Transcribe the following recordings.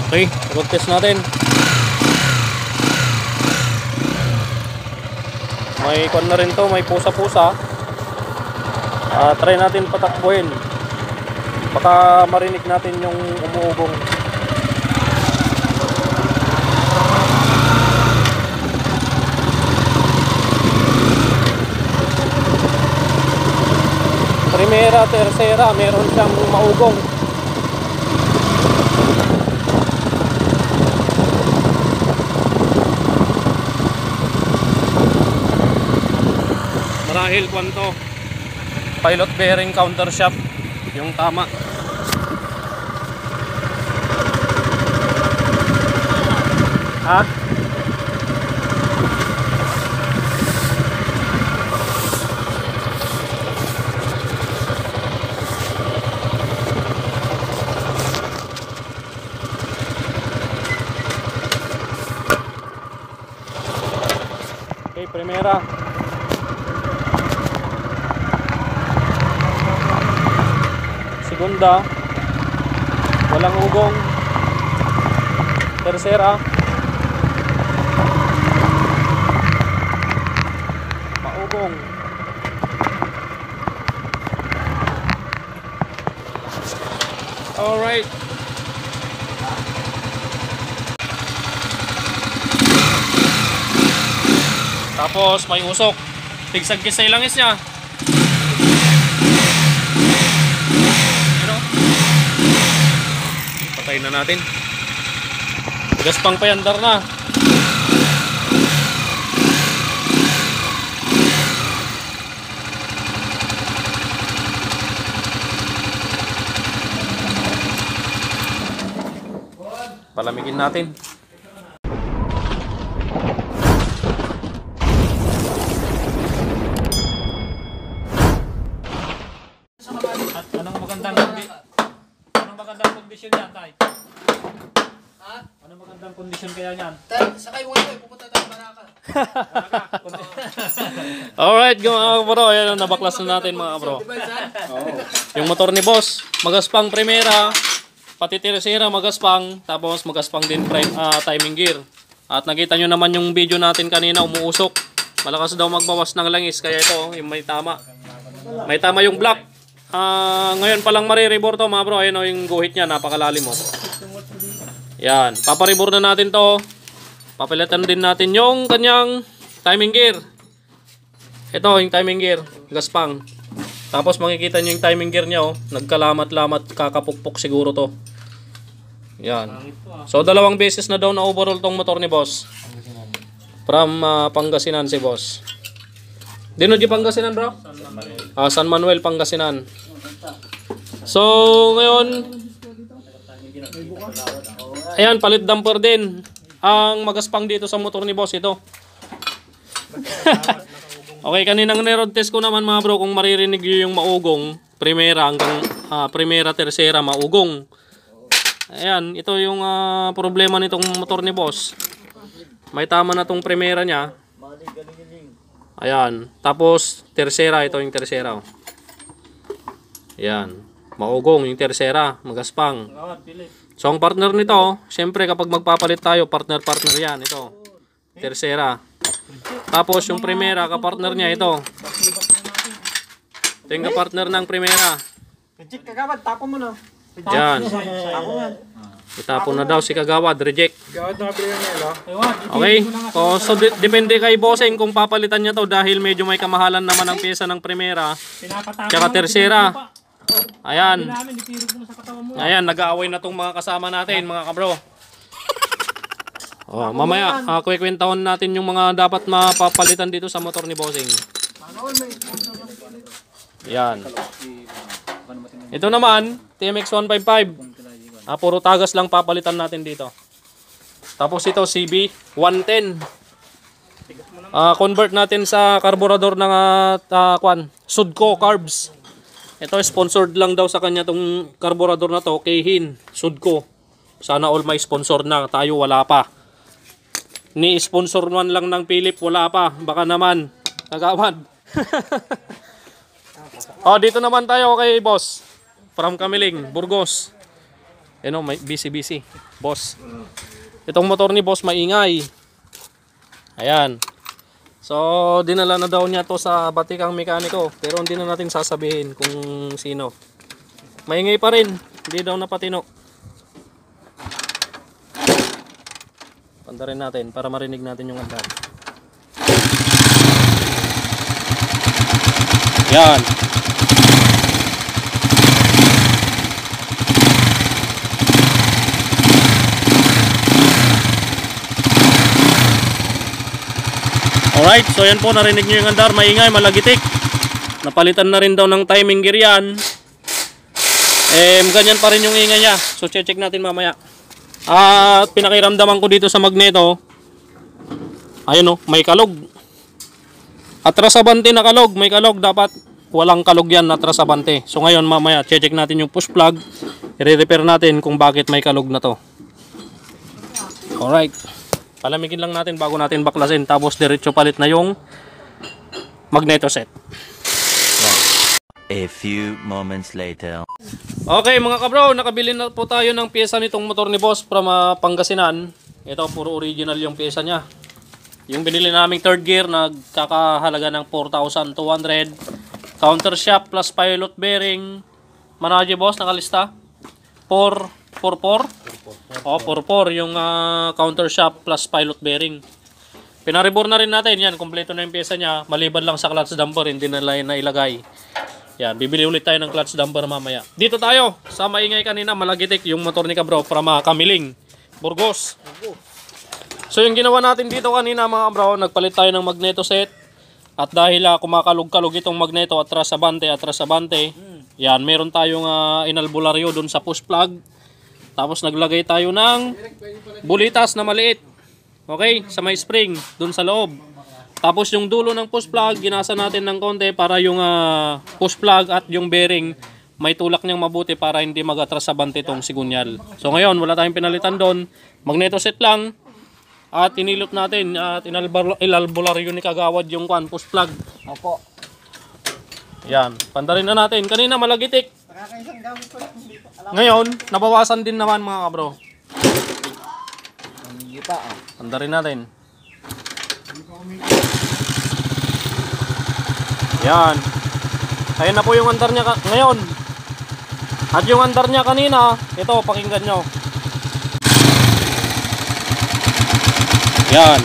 Okay, road test natin. May kon na rin to, may pusa-pusa. Try natin patakbuhin. Baka marinig natin yung umuugong. Primera, tercera, meron siyang maugong. Marahil kwanto pilot bearing counter shaft yung tama. Ha? Okay, primera. Segunda, walang ugong. Tercera, maugong. Alright. Tapos may usok. Tigsag-kisay langis niya. Patayin na natin. Gaspang payandar na. Palamigin natin. At anong magandang kondisyon yan, Tay? Ha? Anong magandang kondisyon kaya yan? Tay, sakay mo ito, pupunta tayo Baraka. Alright, mga bro, ayan, nabaklas na natin mga bro. Yung motor ni boss, magaspang primera, pati tercera magaspang, tapos magaspang din timing gear. At nakita nyo naman yung video natin kanina, umuusok. Malakas daw magbawas ng langis, kaya ito, yung may tama. May tama yung block. Ngayon palang mariribor to mga bro. Ayan o yung guhit niya, napakalalim mo. Yan, paparibor na natin to. Papalitan din natin yung kanyang timing gear. Ito yung timing gear, gaspang. Tapos makikita nyo yung timing gear niya, oh. Nagkalamat-lamat, kakapukpok siguro to. Yan. So dalawang beses na daw na overhaul tong motor ni boss. From Pangasinan si boss. Dino di Pangasinan bro? San Manuel, Pangasinan. So ngayon, ayan, palit damper din. Ang magaspang dito sa motor ni boss ito. Okay, kaninang ni-road test ko naman mga bro, kung maririnig yung maugong, primera hanggang primera, tercera, maugong. Ayan, ito yung problema nitong motor ni boss. May tama na tong primera niya. Ayan, tapos tercera, ito yung tercera. Ayan, maugong yung tercera, magaspang. So ang partner nito, syempre kapag magpapalit tayo, partner yan, ito. Tercera. Tapos yung primera, kapartner niya ito. Ito yung kapartner ng primera. Reject kagawad, tapon mo na. Yan. Itapon na daw si kagawad, reject. Okay, so depende kay bossing kung papalitan niya to dahil medyo may kamahalan naman ang pyesa ng primera. Tsaka tercera. Ayan. Ayan, nag-aaway na tong mga kasama natin, mga kabro. Oh, mamaya, kwekwentawan natin yung mga dapat mapapalitan dito sa motor ni bossing. Yan. Ito naman, TMX 155. Puro tagas lang papalitan natin dito. Tapos ito, CB 110. Convert natin sa carburetor ng Sudco Carbs. Ito, sponsored lang daw sa kanya tong carburetor na to, Keihin, Sudco. Sana all may sponsor na, tayo wala pa. Ni sponsor man lang ng Philip, wala pa. Baka naman, kagawad. Dito naman tayo kay boss. From Kamiling, Burgos. Yan o, may busy. Boss. Itong motor ni boss maingay. Ayan. So, dinala na daw niya to sa batikang mekaniko. Pero hindi na natin sasabihin kung sino. Maingay pa rin. Hindi daw napatino. Panda rin natin para marinig natin yung andar. Yan. Alright, so yan po, narinig nyo yung andar, maingay, malagitik. Napalitan na rin daw ng timing gear yan. Ganyan pa rin yung ingay niya. So check natin mamaya. At pinakiramdaman ko dito sa magneto. Ayun o, may kalog. Atrasabante na kalog, may kalog. Dapat walang kalog yan, atrasabante. So ngayon mamaya, check natin yung push plug. I-repair natin kung bakit may kalog na to. Alright. Palamigin lang natin bago natin baklasin. Tapos diretso palit na yung magneto set. A few moments later. Okay mga kabro, nakabili na po tayo ng pyesa nitong motor ni boss from Pangasinan. Ito, puro original yung pyesa niya. Yung binili naming third gear, nagkakahalaga ng 4,200. Counter shaft plus pilot bearing. Manager boss, nakalista? 444? Oh, 44 yung counter shaft plus pilot bearing. Pinaribor na rin natin yan, kompleto na yung pyesa niya. Maliban lang sa clutch damper, hindi na ilagay. Yan, bibili ulit tayo ng clutch damper mamaya. Dito tayo, sa maingay kanina, malagitik yung motor ni kabro from Kamiling, Burgos. So yung ginawa natin dito kanina mga kabro, nagpalit tayo ng magneto set. At dahil kumakalog-kalog itong magneto atrasabante. Yan, meron tayong inalbularyo dun sa push plug. Tapos naglagay tayo ng bulitas na maliit. Okay, sa may spring, dun sa loob. Tapos yung dulo ng push plug, ginasa natin ng konti para yung push plug at yung bearing may tulak niyang mabuti para hindi mag-atrasabante itong sigunyal. So ngayon, wala tayong pinalitan doon. Magneto set lang. At inilot natin at ilalbularyo ni kagawad yung push plug. Opo. Yan, pandarin na natin. Kanina malagitik. Nakakaisang gamit ko. Ngayon, nabawasan din naman mga kabro. Hindi pa Pandarin natin. Yan. Ayun na po yung andar niya ngayon. At yung andar niya kanina, ito, pakinggan nyo. Yan.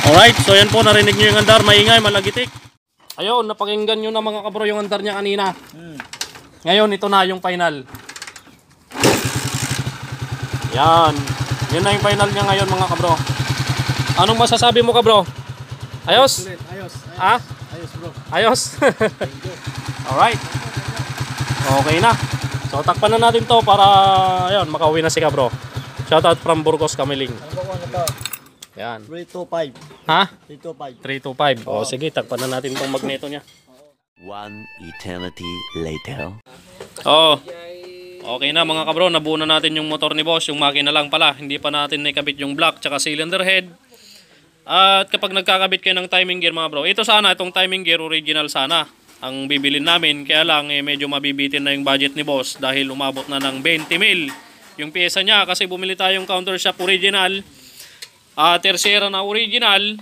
Alright, so yan po, narinig nyo yung andar, maingay, malagitik. Ayun, napakinggan nyo na mga kabro yung andar niya kanina. Ngayon, ito na yung final. Yan. Yun na yung final niya ngayon mga kabro. Anong masasabi mo kabro? Ayos? Ayos. Ha? Ayos bro. Ayos? Alright. Okay na. So takpan na natin to para ayun, makauwi na si kabro. Shoutout from Burgos, Kamiling. Ano ba ito? Yan. 325. Ha? 325. 325. O sige, takpan na natin tong magneto niya. One eternity later. Oh. Okay na mga kabro, nabuo na natin yung motor ni boss, yung makina lang pala. Hindi pa natin nakabit yung block tsaka cylinder head. At kapag nagkakabit kayo ng timing gear mga bro, ito sana, itong timing gear original sana ang bibilin namin. Kaya lang medyo mabibitin na yung budget ni boss dahil umabot na ng 20 mil yung pyesa niya kasi bumili tayong counter shaft original, tercera na original,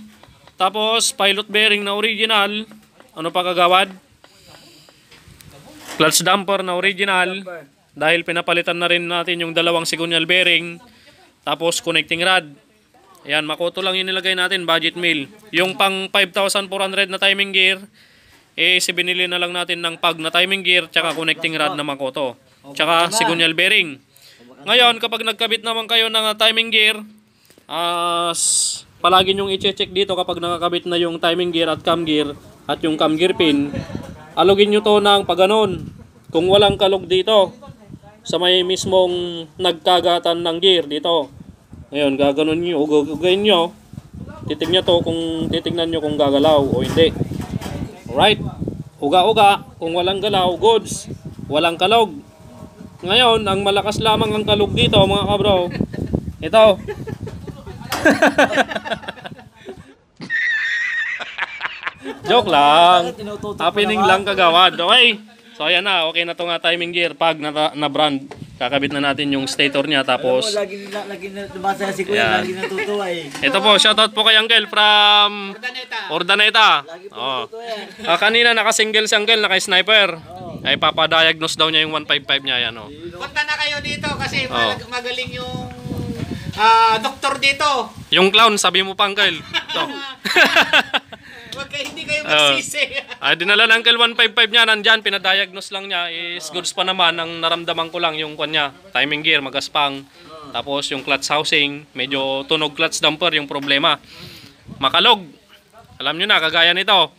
tapos pilot bearing na original. Ano pa kagawad? Clutch damper na original. Dahil pinapalitan na rin natin yung dalawang sigunyal bearing. Tapos connecting rod. Ayan, Makoto lang yung nilagay natin, budget meal. Yung pang 5,400 na timing gear, binili na lang natin ng pag na timing gear, tsaka connecting rod na Makoto. Tsaka sigunyal bearing. Ngayon, kapag nagkabit naman kayo ng timing gear, palagi nyong i-check dito kapag nakakabit na yung timing gear at cam gear at yung cam gear pin. Alugin nyo to ng paganon. Kung walang kalog dito, sa may mismong nagkagatan ng gear dito. Ngayon, gaganon nyo, gagayin nyo. Titignan to kung titignan nyo kung gagalaw o hindi. Alright. Uga-uga, kung walang galaw, goods. Walang kalog. Ngayon, ang malakas lamang ang kalog dito, mga kabro. Ito. Joke lang. Tinututok ko Happening naman. lang kagawad. Okay. So ayan na, okay na to nga timing gear. Pag na brand, kakabit na natin yung stator niya. Tapos, Lagi na lumasaya si Yan. Kuya, lagi natutuwa eh. ito po, shoutout po kay Uncle from Ordaneta. Oh. Kanina naka-single si Uncle, naka-sniper. Ay papadiagnose daw niya yung 155 niya. Yan, oh. Punta na kayo dito kasi Oh. magaling yung doktor dito. Yung clown, sabi mo pa Uncle. Ito. Hindi kayo magsisi. Dinala ng Uncle 155 niya, nandyan, pinadiagnose lang niya. Is goods pa naman, ang naramdaman ko lang yung kanya, timing gear, magaspang. Tapos yung clutch housing, medyo tunog clutch damper yung problema. Makalog. Alam nyo na, kagaya nito.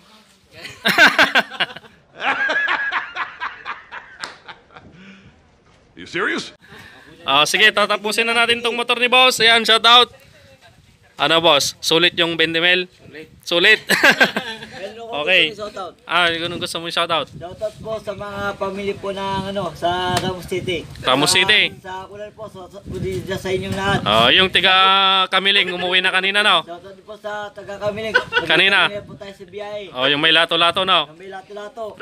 You serious? Sige, tatapusin na natin tong motor ni boss. Ayan, shout out. Ano boss, sulit yung 20 mil? Sulit. Okay. Ganun gusto mo shoutout? Shoutout po sa mga pamilya po ng sa Ramos City. Ramos City. Sa Kulal po, sa inyong lahat. Yung tiga Kamiling, umuwi na kanina, no? Shoutout po sa taga Kamiling. Kanina. Kami po tayo sa biyahe. Yung may lato-lato, no? Kami lato-lato.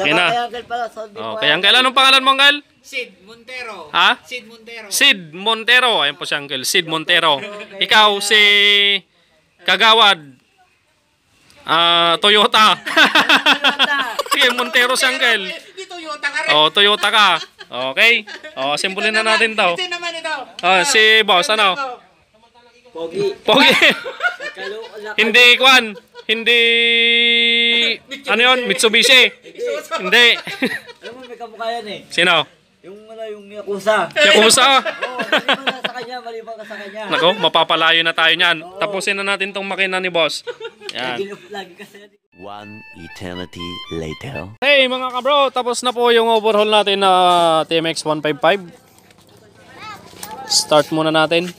Okay na. Kaya Uncle pala, sabi po. Okay, Uncle, anong pangalan mo, Uncle? Sid Montero. Ha? Sid Montero. Sid Montero. Ayan po si Uncle, Sid Montero. Ikaw, si Kagawad. Toyota. Sige, Montero si Uncle. Hindi Toyota ka rin. Toyota ka. Okay. Simbulin na natin to. Ito naman ito. Si boss, ano? Pogi. Pogi. Kalok. Hindi, Kwan. Hindi, ano yun? Mitsubishi. Hindi. Alam mo, may kamukha yan eh. Sino? Yung Yakuza. Yakuza. Maliban ka sa kanya, maliban ka sa kanya. Nako, mapapalayo na tayo niyan. Tapusin na natin tong makina ni boss. Yan. Lagi kasi yan. One eternity later. Hey mga kabro, tapos na po yung overhaul natin na TMX 155. Start muna natin.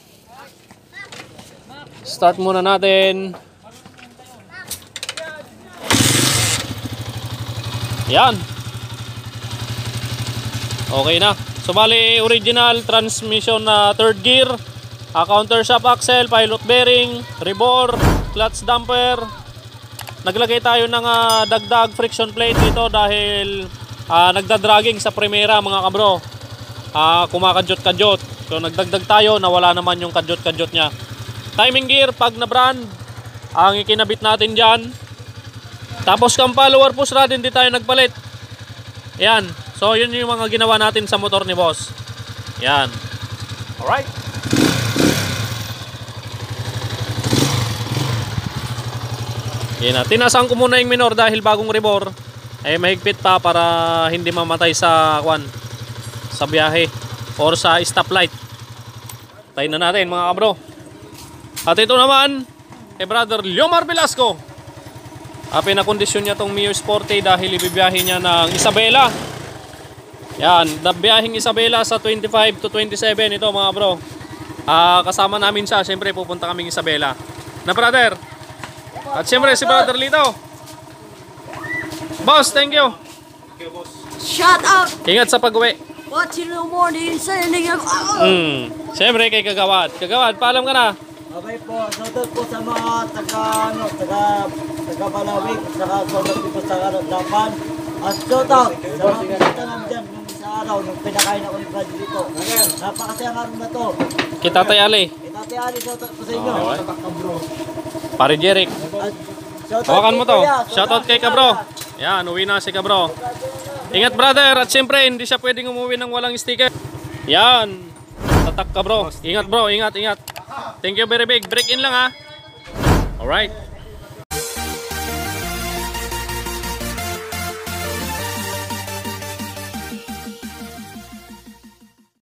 Yan. Okay na. So bali original transmission na third gear, counter shaft axle, pilot bearing, rebore, clutch damper. Naglagay tayo ng dagdag friction plate dito dahil nagdadragging sa Primera mga kabro. Kumakadyot-kadyot. So nagdagdag tayo, nawala naman yung kadyot-kadyot niya. Timing gear pag na brand ang ikinabit natin dyan. Tapos cam follower push rod hindi tayo nagpalit. Yan. So yun yung mga ginawa natin sa motor ni boss. Yan. Alright. Yan na. Tinasan ko muna yung minor dahil bagong rebore. Mahigpit pa para hindi mamatay sa biyahe or sa stoplight. Tayo na natin mga kabro. At ito naman kay brother Leomar Velasco. Pinakondisyon niya tong Mio Sporte dahil ibibiyahe niya ng Isabela. Yan, biyaheng Isabela sa 25 to 27 ito mga bro. Kasama namin siya, siyempre pupunta kaming Isabela. Na brother. At siyempre si brother Lito. Boss, thank you. Shut up! Ingat sa pag-uwi. Watching the morning, sending up. Siyempre kay Kagawad. Kagawad, paalam ka na. Okay po, shoutout po sa mga taga Balawig, saka shoutout po sa Lapan. At shoutout sa mga bisita namin dyan nung isa araw, nung pinakain ako ni Brad dito. Napakasayang araw na to. Kita tayo Ali. Itate Ali, shoutout po sa inyo. Pare Jeric. At shoutout Hawakan kay mo to. Kuya, Shoutout kay Kabro. Yan, uwi na si Kabro. Ingat brother. At siyempre, hindi siya pwedeng umuwi ng walang sticker. Yan. Tatak Kabro. Ingat bro, ingat. Thank you very big. Break in lang ha. Alright.